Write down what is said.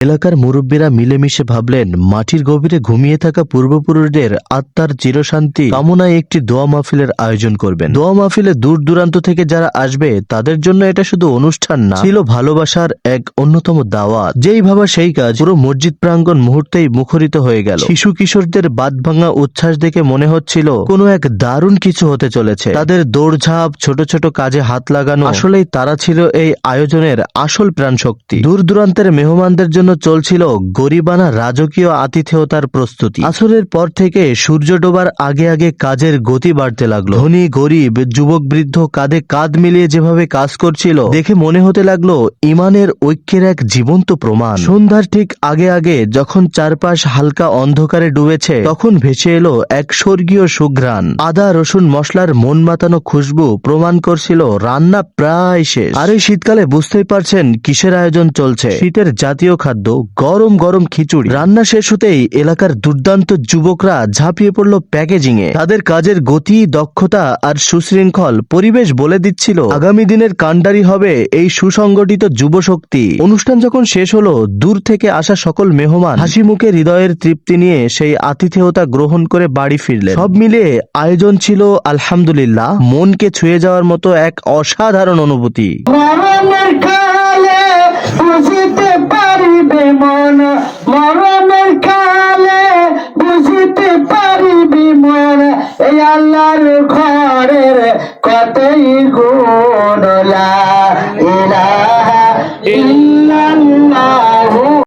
এলাকার মুরব্বীরা মিলেমিশে ভাবলেন, মাটির গভীরে ঘুমিয়ে থাকা পূর্বপুরুষদের আত্মার চিরশান্তি কামনায় একটি দোয়া মাহফিলের আয়োজন করবেন। দোয়া মাহফিলে দূর দূরান্ত থেকে যারা আসবে তাদের জন্য এটা শুধু অনুষ্ঠান না, ছিল ভালোবাসার এক অন্যতম দাওয়াত। যেই ভাবা সেই কাজ, পুরো মসজিদ প্রাঙ্গণ মুহূর্তেই মুখরিত হয়ে গেল। শিশু কিশোরদের বাঁধভাঙা উচ্ছ্বাস দেখে মনে হচ্ছিল কোনো এক দারুণ কিছু হতে চলেছে। তাদের দৌড়ঝাঁপ, ছোট ছোট কাজে হাত লাগানো, আসলেই তারা ছিল এই আয়োজনের আসল প্রাণশক্তি। দূর দূরান্তের মেহমানদের জন্য চলছিল গরিবানা রাজকীয় আতিথেয়তার প্রস্তুতি। আসরের পর থেকে সূর্য ডোবার আগে আগে কাজের গতি বাড়তে লাগলো। ধনী গরিব, যুবক বৃদ্ধ কাঁধে কাঁধ মিলিয়ে যেভাবে কাজ করছিল, দেখে মনে হতে লাগলো ইমানের ঐক্যের এক জীবন্ত প্রমাণ। সন্ধ্যার ঠিক আগে আগে যখন চারপাশ হালকা অন্ধকারে ডুবেছে, তখন ভেসে এলো এক স্বর্গীয় সুঘ্রাণ। আদা রসুন মশলার মন মাতানো খুশবু প্রমাণ করছিল রান্না প্রায় শেষ। আর এই শীতকালে বুঝতেই পারছেন কিসের আয়োজন চলছে। শীতের জাতীয় খাদ্য, গরম গরম খিচুড়ি। রান্না শেষ হতেই এলাকার দুর্দান্ত যুবকরা ঝাঁপিয়ে পড়ল প্যাকেজিং এ। তাদের কাজের গতি, দক্ষতা আর সুশৃঙ্খল পরিবেশ বলে দিচ্ছিল আগামী দিনের কাণ্ডারি হবে এই সুসংগঠিত যুব শক্তি। অনুষ্ঠান যখন শেষ হলো, দূর থেকে আসা সকল মেহমান হাসি মুখে হৃদয়ের তৃপ্তি নিয়ে সেই আতিথেয়তা গ্রহণ করে বাড়ি ফিরলেন। সব মিলিয়ে আয়োজন ছিল আলহামদুলিল্লাহ, মনকে ছুঁয়ে যাওয়ার মতো এক অসাধারণ অনুভূতি। বুঝতে পারিবে মন মরণের